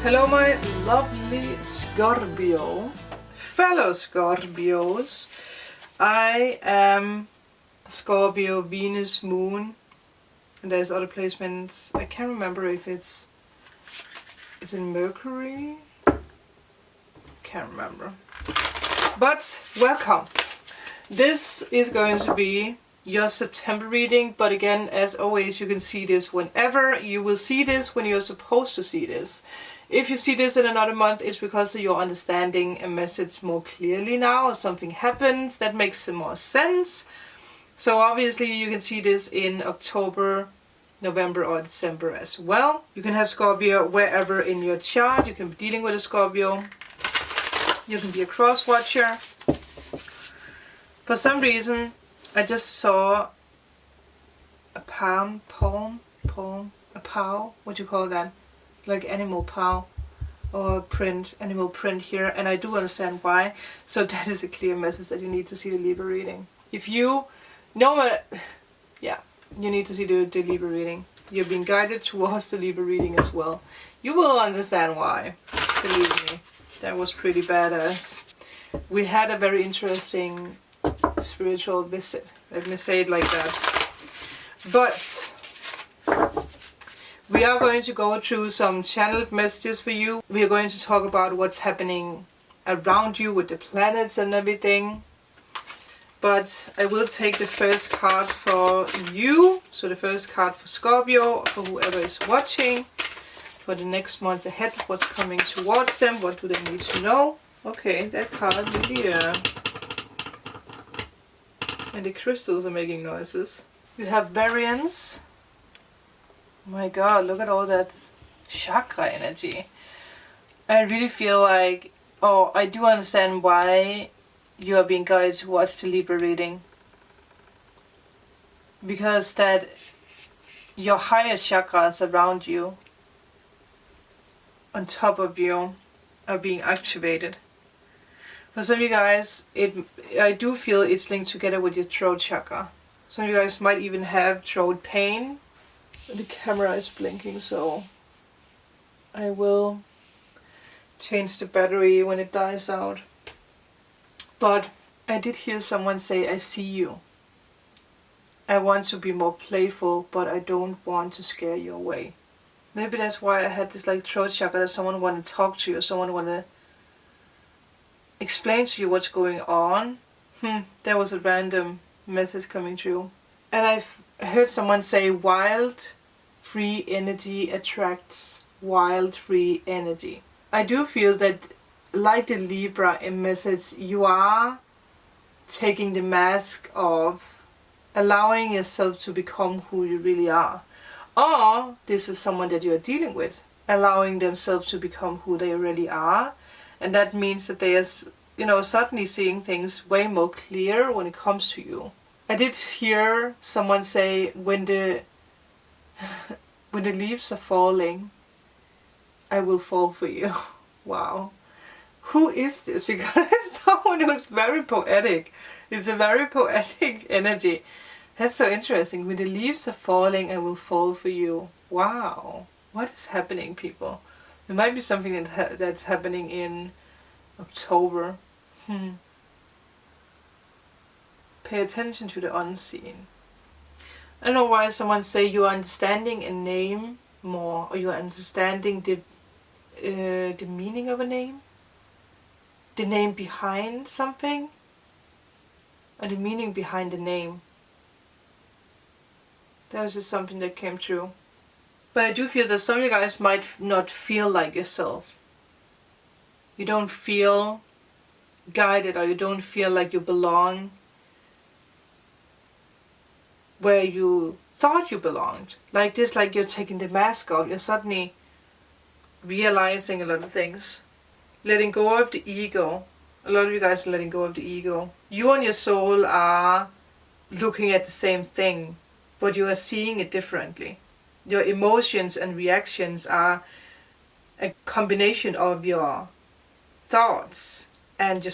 Hello my lovely Scorpio, fellow Scorpios. I am Scorpio, Venus, Moon, and there's other placements. I can't remember if it's in Mercury. Can't remember. But welcome. This is going to be your September reading, but again, as always, you can see this whenever. You will see this when you're supposed to see this. If you see this in another month, it's because you're understanding a message more clearly now, or something happens that makes some more sense. So obviously you can see this in October, November or December as well. You can have Scorpio wherever in your chart. You can be dealing with a Scorpio. You can be a cross watcher. For some reason, I just saw a palm, a pow, what do you call that? Like animal pow or print, animal print here, and I do understand why. So that is a clear message that you need to see the Libra reading. If you know what, yeah, you need to see the Libra reading. You're being guided towards the Libra reading as well. You will understand why, believe me. That was pretty badass. We had a very interesting spiritual visit, let me say it like that. But we are going to go through some channeled messages for you. We are going to talk about what's happening around you with the planets and everything. But I will take the first card for you. So the first card for Scorpio, for whoever is watching, for the next month ahead, what's coming towards them, what do they need to know. Okay, that card really, and the crystals are making noises. You have variance. Oh my god, look at all that chakra energy. I really feel like, oh, I do understand why you are being guided towards the Libra reading. Because that your higher chakras around you, on top of you, are being activated. For some of you guys, I do feel it's linked together with your throat chakra. Some of you guys might even have throat pain. The camera is blinking, so I will change the battery when it dies out. But I did hear someone say, I see you. I want to be more playful, but I don't want to scare you away. Maybe that's why I had this like throat chakra, that someone wanted to talk to you, or someone wanted to explain to you what's going on. There was a random message coming through. And I've heard someone say wild, free energy attracts wild, free energy. I do feel that, like the Libra message, you are taking the mask off, allowing yourself to become who you really are. Or this is someone that you are dealing with, allowing themselves to become who they really are. And that means that they are, you know, suddenly seeing things way more clear when it comes to you. I did hear someone say, when the leaves are falling, I will fall for you. Wow. Who is this? Because it's someone who's very poetic. It's a very poetic energy. That's so interesting. When the leaves are falling, I will fall for you. Wow. What is happening, people? There might be something that's happening in October. Pay attention to the unseen. I don't know why someone say you are understanding a name more, or you are understanding the meaning of a name, the name behind something, or the meaning behind the name. That was just something that came through. But I do feel that some of you guys might not feel like yourself. You don't feel guided, or you don't feel like you belong where you thought you belonged. Like this, like you're taking the mask off. You're suddenly realizing a lot of things. Letting go of the ego. A lot of you guys are letting go of the ego. You and your soul are looking at the same thing, but you are seeing it differently. Your emotions and reactions are a combination of your thoughts and your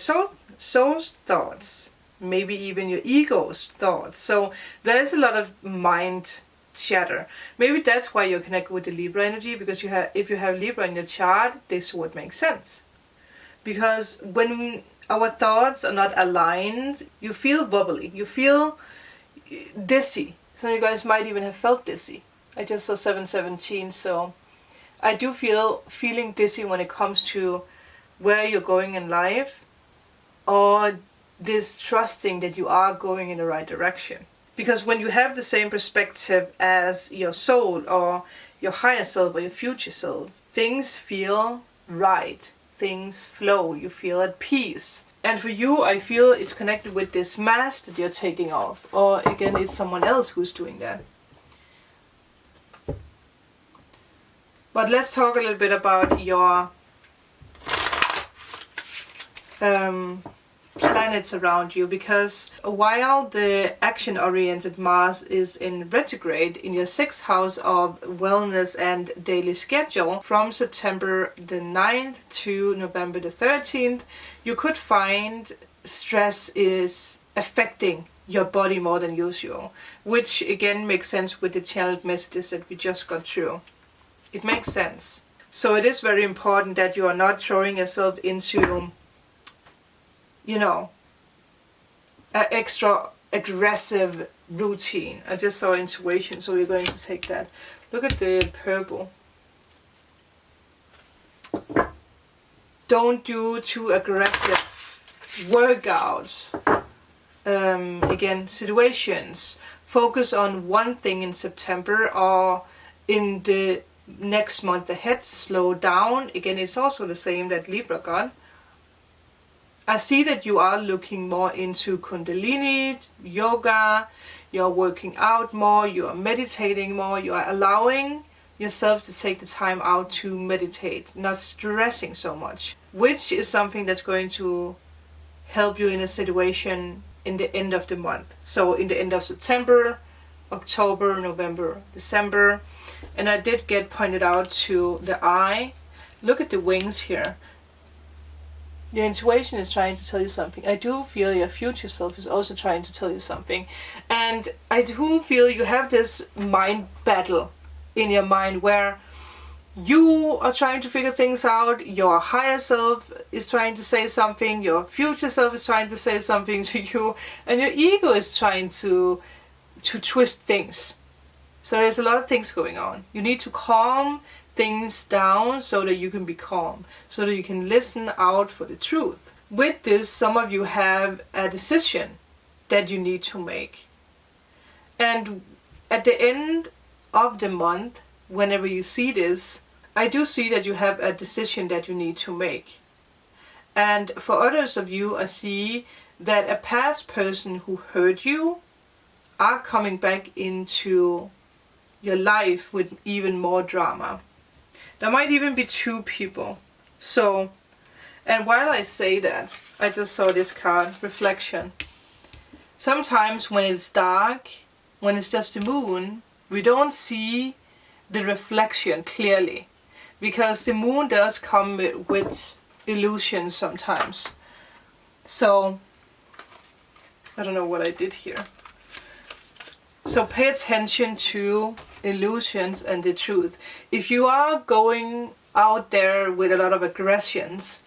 soul's thoughts. Maybe even your ego's thoughts. So there's a lot of mind shatter. Maybe that's why you're connected with the Libra energy, because if you have Libra in your chart, this would make sense. Because when our thoughts are not aligned, you feel bubbly, you feel dizzy. Some of you guys might even have felt dizzy. I just saw 717, so I do feeling dizzy when it comes to where you're going in life, or this trusting that you are going in the right direction. Because when you have the same perspective as your soul or your higher self or your future self, things feel right, things flow, you feel at peace. And for you, I feel it's connected with this mask that you're taking off, or again, it's someone else who's doing that. But let's talk a little bit about your planets around you, because while the action-oriented Mars is in retrograde in your 6th house of wellness and daily schedule from September the 9th to November the 13th, you could find stress is affecting your body more than usual, which again makes sense with the channeled messages that we just got through. It makes sense. So it is very important that you are not throwing yourself into, you know, an extra aggressive routine. I just saw intuition, so we're going to take that. Look at the purple. Don't do too aggressive workouts. Again, situations. Focus on one thing in September or in the next month ahead. Slow down. Again, it's also the same that Libra got. I see that you are looking more into Kundalini, yoga, you're working out more, you are meditating more, you are allowing yourself to take the time out to meditate, not stressing so much, which is something that's going to help you in a situation in the end of the month. So in the end of September, October, November, December. And I did get pointed out to the eye. Look at the wings here. Your intuition is trying to tell you something. I do feel your future self is also trying to tell you something. And I do feel you have this mind battle in your mind where you are trying to figure things out, your higher self is trying to say something, your future self is trying to say something to you, and your ego is trying to twist things. So there's a lot of things going on. You need to calm things down so that you can be calm, so that you can listen out for the truth. With this, some of you have a decision that you need to make. And at the end of the month, whenever you see this, I do see that you have a decision that you need to make. And for others of you, I see that a past person who hurt you are coming back into your life with even more drama. There might even be 2 people. So, and while I say that, I just saw this card, reflection. Sometimes when it's dark, when it's just the moon, we don't see the reflection clearly. Because the moon does come with illusions sometimes. So, I don't know what I did here. So pay attention to illusions and the truth. If you are going out there with a lot of aggressions,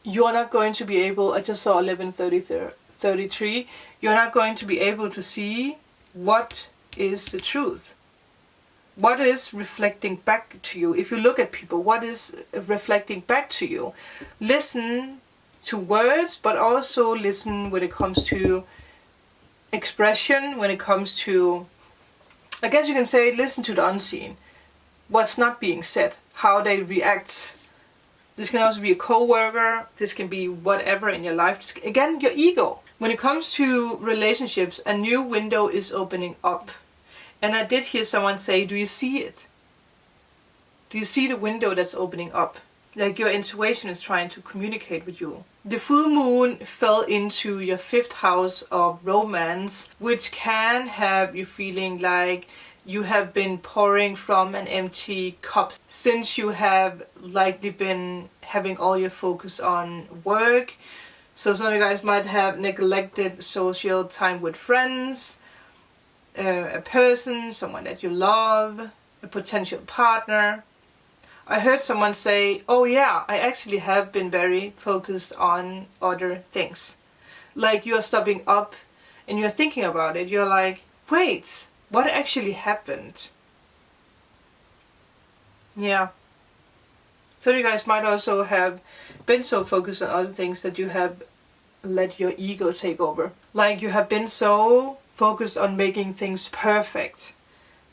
you are not going to be able, I just saw 11:33, you're not going to be able to see what is the truth. What is reflecting back to you? If you look at people, what is reflecting back to you? Listen to words, but also listen when it comes to expression, when it comes to, I guess you can say, listen to the unseen. What's not being said, how they react. This can also be a co-worker, this can be whatever in your life. Again, your ego. When it comes to relationships, a new window is opening up. And I did hear someone say, do you see it? Do you see the window that's opening up? Like your intuition is trying to communicate with you. The full moon fell into your 5th house of romance, which can have you feeling like you have been pouring from an empty cup, since you have likely been having all your focus on work. So some of you guys might have neglected social time with friends. a person, someone that you love, a potential partner. I heard someone say, oh yeah, I actually have been very focused on other things. Like you're stopping up and you're thinking about it. You're like, wait, what actually happened? Yeah. So you guys might also have been so focused on other things that you have let your ego take over. Like you have been so focused on making things perfect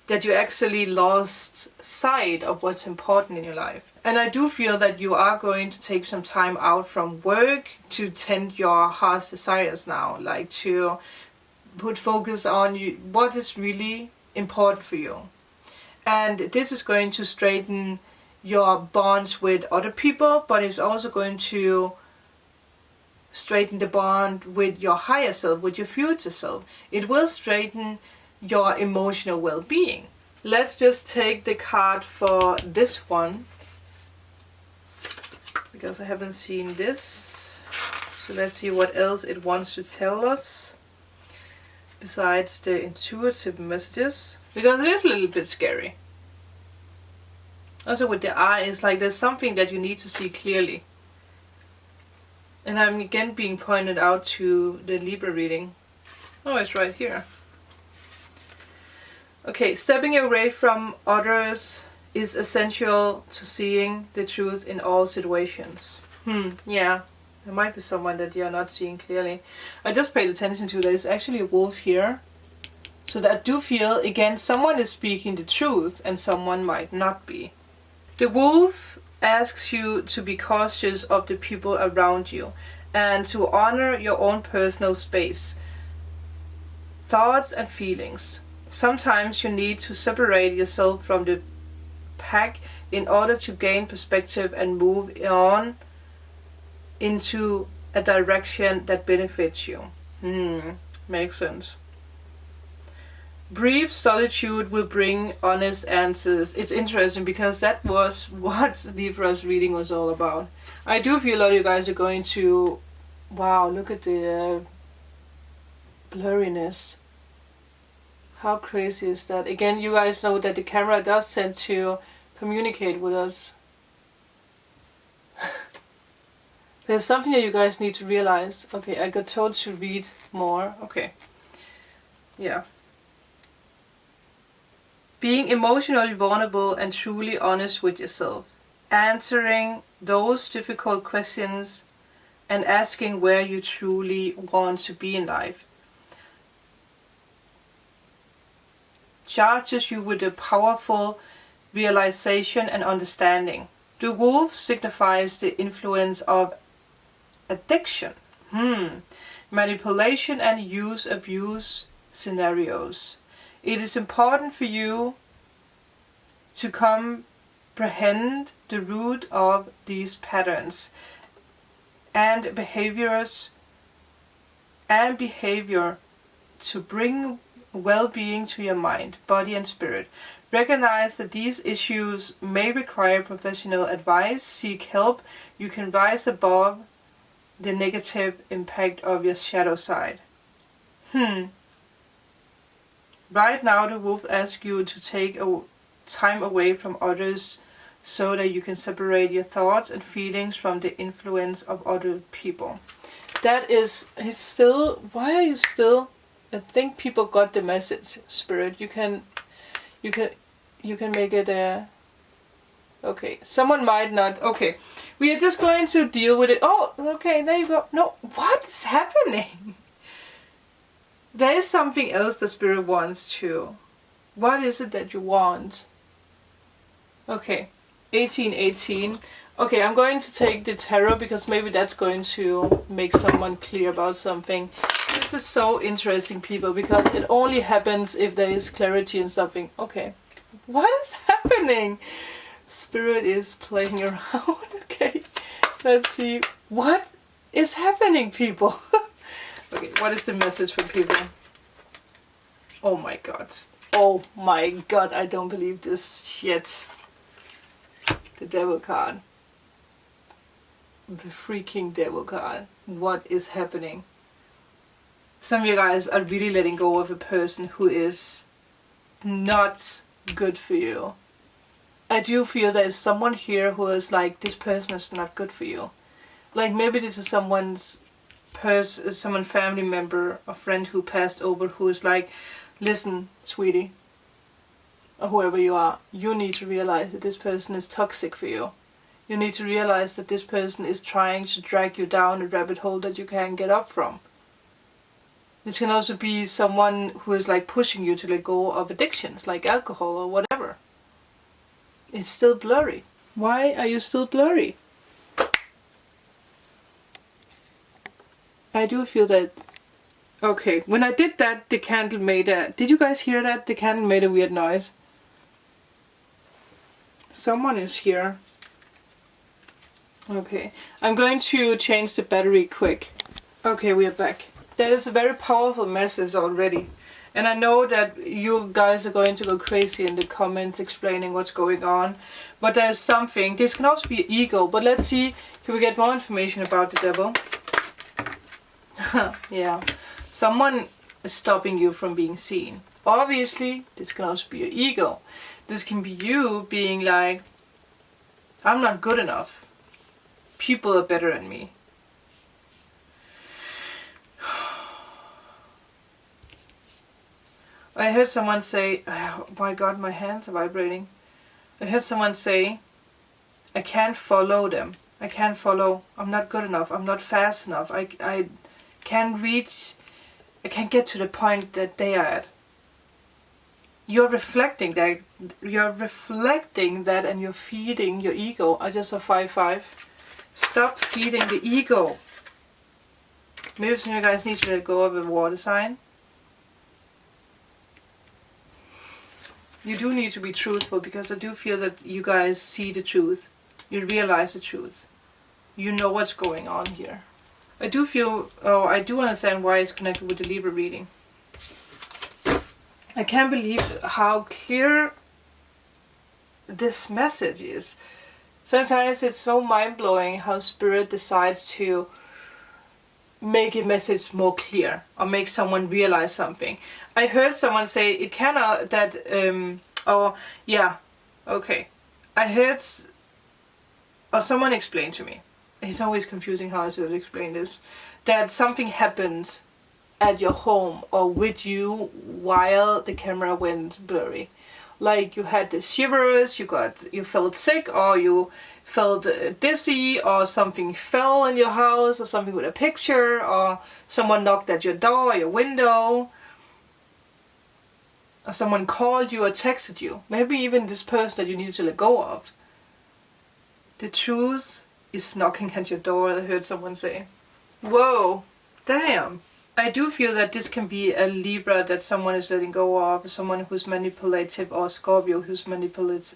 that you actually lost sight of what's important in your life. And I do feel that you are going to take some time out from work to tend your heart's desires now, like to put focus on what is really important for you. And this is going to straighten your bonds with other people, but it's also going to straighten the bond with your higher self, with your future self. It will straighten your emotional well-being. Let's just take the card for this one, because I haven't seen this. So let's see what else it wants to tell us besides the intuitive messages, because it is a little bit scary. Also with the eye, it's like there's something that you need to see clearly. And I'm again being pointed out to the Libra reading. Oh, it's right here. Okay, stepping away from others is essential to seeing the truth in all situations. Yeah, there might be someone that you're not seeing clearly. I just paid attention to there's actually a wolf here. So that I do feel, again, someone is speaking the truth and someone might not be. The wolf asks you to be cautious of the people around you and to honor your own personal space, thoughts and feelings. Sometimes you need to separate yourself from the pack in order to gain perspective and move on into a direction that benefits you. Makes sense. Brief solitude will bring honest answers. It's interesting because that was what Libra's reading was all about. I do feel a lot of you guys are going to... Wow, look at the blurriness. How crazy is that? Again, you guys know that the camera does tend to communicate with us. There's something that you guys need to realize. Okay, I got told to read more. Okay. Yeah. Being emotionally vulnerable and truly honest with yourself. Answering those difficult questions and asking where you truly want to be in life. Charges you with a powerful realization and understanding. The wolf signifies the influence of addiction, manipulation and abuse scenarios. It is important for you to comprehend the root of these patterns and behavior to bring well-being to your mind, body and spirit. Recognize that these issues may require professional advice. Seek help. You can rise above the negative impact of your shadow side. Right now the wolf asks you to take time away from others so that you can separate your thoughts and feelings from the influence of other people. That is, he's still, why are you still? I think people got the message, Spirit. You can make it a... Okay, someone might not... Okay, we are just going to deal with it. Oh, okay, there you go. No, what is happening? There is something else the Spirit wants to... What is it that you want? Okay, 1818. Okay, I'm going to take the tarot because maybe that's going to make someone clear about something. This is so interesting, people, because it only happens if there is clarity in something. Okay, what is happening? Spirit is playing around. Okay, let's see. What is happening, people? Okay, what is the message for people? Oh my god. Oh my god, I don't believe this shit. The devil card. The freaking devil card. What is happening? Some of you guys are really letting go of a person who is not good for you. I do feel there's someone here who is like, this person is not good for you. Like maybe this is someone family member or friend who passed over who is like, listen, sweetie, or whoever you are, you need to realize that this person is toxic for you. You need to realize that this person is trying to drag you down a rabbit hole that you can't get up from. This can also be someone who is like pushing you to let go of addictions, like alcohol or whatever. It's still blurry. Why are you still blurry? I do feel that... Okay, when I did that, the candle made a... Did you guys hear that? The candle made a weird noise. Someone is here. Okay, I'm going to change the battery quick. Okay, we are back. That is a very powerful message already. And I know that you guys are going to go crazy in the comments explaining what's going on. But there's something. This can also be ego. But let's see, can we get more information about the devil? Yeah. Someone is stopping you from being seen. Obviously, this can also be your ego. This can be you being like, I'm not good enough. People are better than me. I heard someone say, oh my god, my hands are vibrating. I heard someone say, I can't follow them. I can't follow. I'm not good enough. I'm not fast enough. I can't reach. I can't get to the point that they are at. You're reflecting that. You're reflecting that and you're feeding your ego. I just saw 5-5. Stop feeding the ego. Maybe some of you guys need to let go of a water sign. You do need to be truthful because I do feel that you guys see the truth. You realize the truth. You know what's going on here. I do feel, I do understand why it's connected with the Libra reading. I can't believe how clear this message is. Sometimes it's so mind-blowing how Spirit decides to make a message more clear or make someone realize something. I heard someone say it cannot that I heard or someone explained to me. It's always confusing how I should explain this. That something happened at your home or with you while the camera went blurry. Like you had the shivers, you felt sick, or you felt dizzy, or something fell in your house, or something with a picture, or someone knocked at your door or your window, or someone called you or texted you. Maybe even this person that you need to let go of. The truth is knocking at your door, I heard someone say. Whoa, damn. I do feel that this can be a Libra that someone is letting go of, someone who's manipulative, or Scorpio who's manipulative.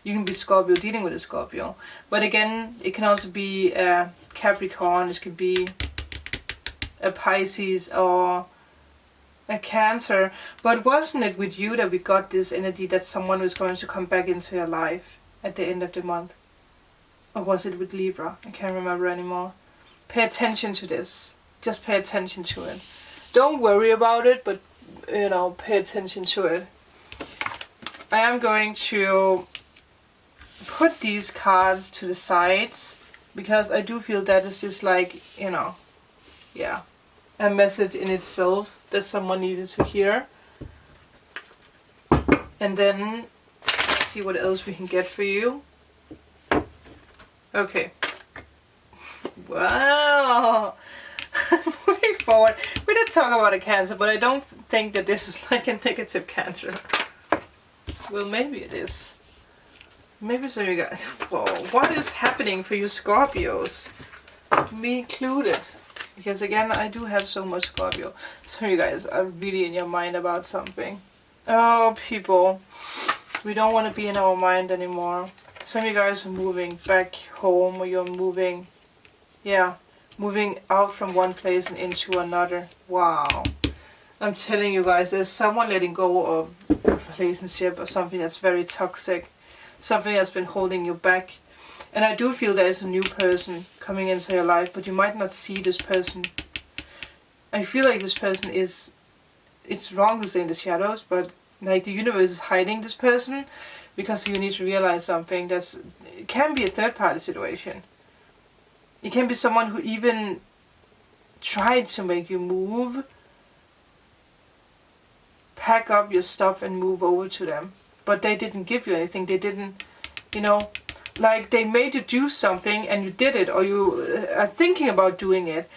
You can be Scorpio dealing with a Scorpio. But again, it can also be a Capricorn, it could be a Pisces or a Cancer. But wasn't it with you that we got this energy that someone was going to come back into your life at the end of the month? Or was it with Libra? I can't remember anymore. Pay attention to this. Just pay attention to it. Don't worry about it, but, you know, pay attention to it. I am going to put these cards to the sides because I do feel that is just like, you know, yeah, a message in itself that someone needed to hear. And then let's see what else we can get for you. Okay. Wow. Moving forward, we did talk about a Cancer, but I don't think that this is like a negative Cancer. Well, maybe it is. Maybe so, you guys. Whoa, what is happening for you Scorpios? Me included. Because again, I do have so much Scorpio. So you guys are really in your mind about something. Oh, people. We don't want to be in our mind anymore. Some of you guys are moving back home, or you're moving, yeah, moving out from one place and into another. Wow. I'm telling you guys, there's someone letting go of a relationship or something that's very toxic. Something that's been holding you back. And I do feel there's a new person coming into your life, but you might not see this person. I feel like this person is, it's wrong to say in the shadows, but like the universe is hiding this person because you need to realize something. It can be a third party situation. It can be someone who even tried to make you move, pack up your stuff and move over to them. But they didn't give you anything. They didn't, you know, like they made you do something and you did it, or you are thinking about doing it.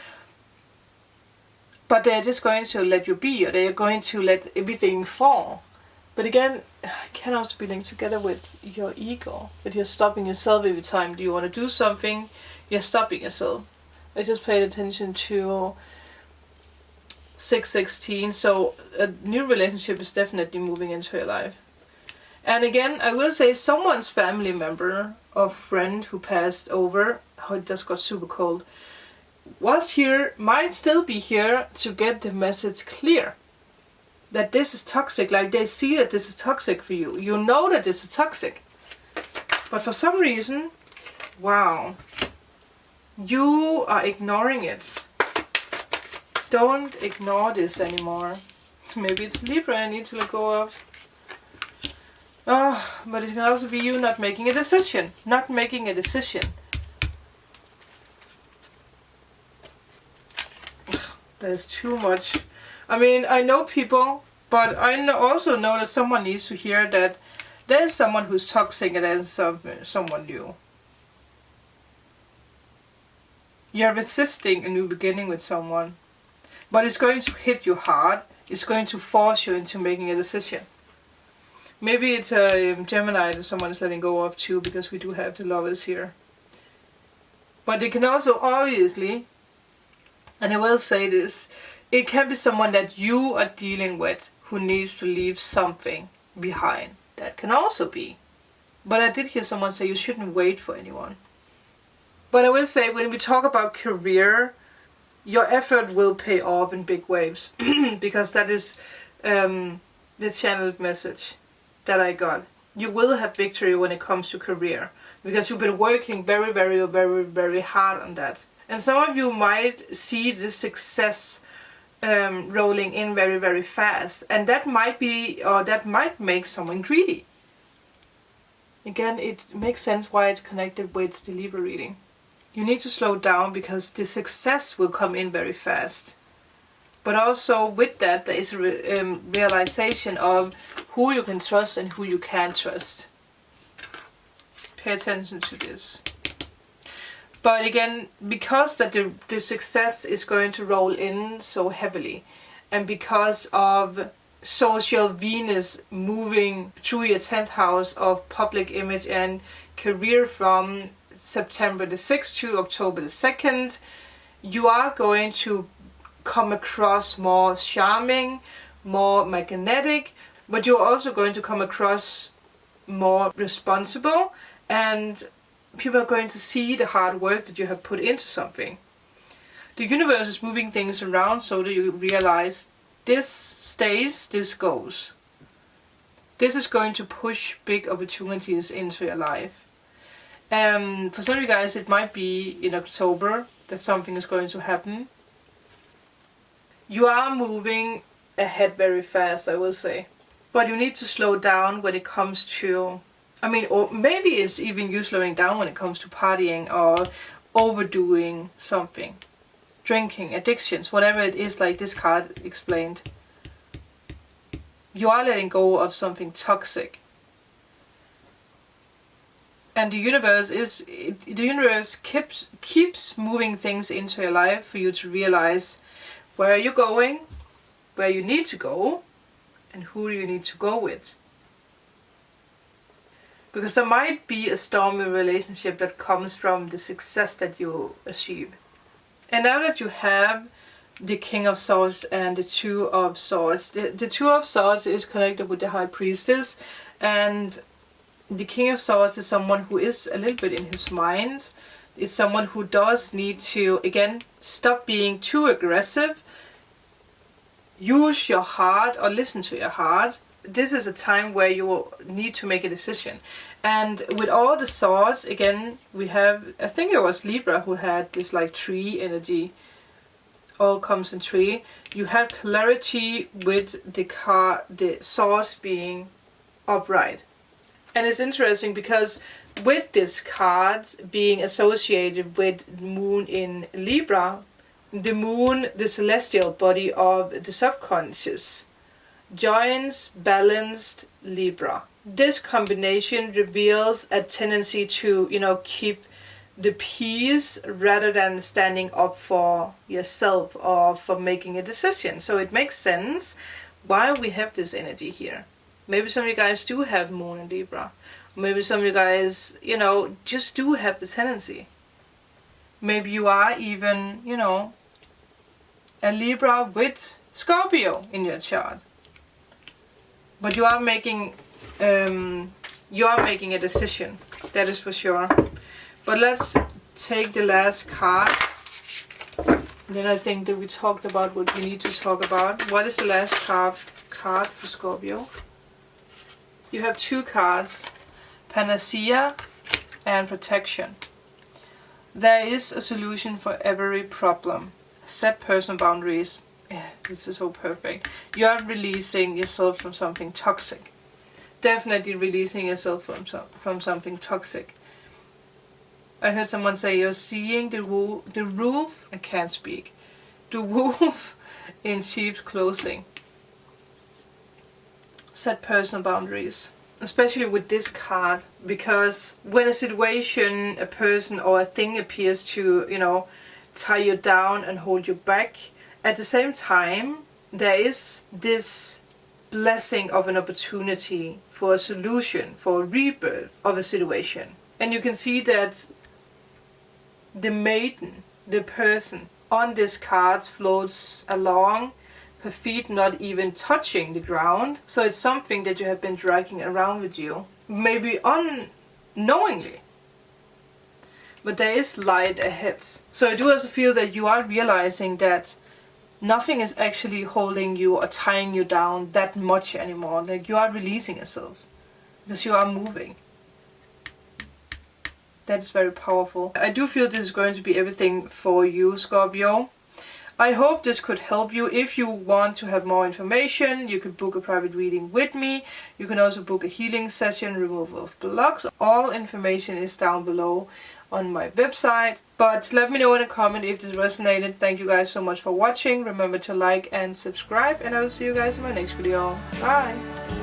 But they're just going to let you be, or they're going to let everything fall. But again, it can also be linked together with your ego. That you're stopping yourself every time you want to do something, you're stopping yourself. I just paid attention to 616, so a new relationship is definitely moving into your life. And again, I will say someone's family member or friend who passed over, oh, it just got super cold, was here, might still be here to get the message clear. That this is toxic, like they see that this is toxic for you. You know that this is toxic. But for some reason, wow, you are ignoring it. Don't ignore this anymore. Maybe it's Libra I need to let go of. Oh, but it can also be you not making a decision. Not making a decision. There's too much. I mean, I know people, but I also know that someone needs to hear that there's someone who's toxic and there's someone new. You're resisting a new beginning with someone, but it's going to hit you hard. It's going to force you into making a decision. Maybe it's a Gemini that someone is letting go of too, because we do have the Lovers here. But it can also obviously, and I will say this, it can be someone that you are dealing with who needs to leave something behind. That can also be. But I did hear someone say you shouldn't wait for anyone. But I will say, when we talk about career, your effort will pay off in big waves. Because that is the channeled message that I got. You will have victory when it comes to career. Because you've been working very, very, very, very hard on that. And some of you might see the success rolling in very, very fast. And that might be, or that might make someone greedy. Again, it makes sense why it's connected with the Libra reading. You need to slow down because the success will come in very fast. But also with that, there is a realization of who you can trust and who you can't trust. Pay attention to this. But again, because that the success is going to roll in so heavily, and because of social Venus moving through your 10th house of public image and career from September the 6th to October the 2nd, you are going to come across more charming, more magnetic, but you're also going to come across more responsible, and people are going to see the hard work that you have put into something. The universe is moving things around so that you realize this stays, this goes. This is going to push big opportunities into your life. For some of you guys, it might be in October that something is going to happen. You are moving ahead very fast, I will say. But you need to slow down when it comes to, I mean, or maybe it's even you slowing down when it comes to partying or overdoing something. Drinking, addictions, whatever it is, like this card explained. You are letting go of something toxic. And the universe keeps moving things into your life for you to realize where you're going, where you need to go, and who you need to go with. Because there might be a stormy relationship that comes from the success that you achieve. And now that you have the King of Swords and the Two of Swords, the Two of Swords is connected with the High Priestess, and the King of Swords is someone who is a little bit in his mind. It's someone who does need to, again, stop being too aggressive. Use your heart or listen to your heart. This is a time where you need to make a decision. And with all the swords, again, we have, I think it was Libra who had this like tree energy. all comes in 3. You have clarity with the source being upright. And it's interesting because with this card being associated with Moon in Libra, the Moon, the celestial body of the subconscious, joins balanced Libra. This combination reveals a tendency to, keep the peace rather than standing up for yourself or for making a decision. So it makes sense why we have this energy here. Maybe some of you guys do have Moon in Libra. Maybe some of you guys, just do have the tendency. Maybe you are even, a Libra with Scorpio in your chart. But you are making a decision, that is for sure. But let's take the last card. Then I think that we talked about what we need to talk about. What is the last card for Scorpio? You have 2 cards, Panacea and Protection. There is a solution for every problem. Set personal boundaries. Yeah, this is so perfect. You are releasing yourself from something toxic. Definitely releasing yourself from something toxic. I heard someone say you're seeing the wolf, I can't speak. The wolf in sheep's clothing. Set personal boundaries. Especially with this card, because when a situation, a person or a thing appears to, tie you down and hold you back, at the same time, there is this blessing of an opportunity for a solution, for a rebirth of a situation. And you can see that the maiden, the person on this card floats along, her feet not even touching the ground. So it's something that you have been dragging around with you, maybe unknowingly. But there is light ahead. So I do also feel that you are realizing that nothing is actually holding you or tying you down that much anymore. Like, you are releasing yourself because you are moving. That is very powerful. I do feel this is going to be everything for you, Scorpio. I hope this could help you. If you want to have more information, you could book a private reading with me. You can also book a healing session, removal of blocks. All information is down below on my website. But let me know in a comment if this resonated. Thank you guys so much for watching. Remember to like and subscribe, and I will see you guys in my next video. Bye!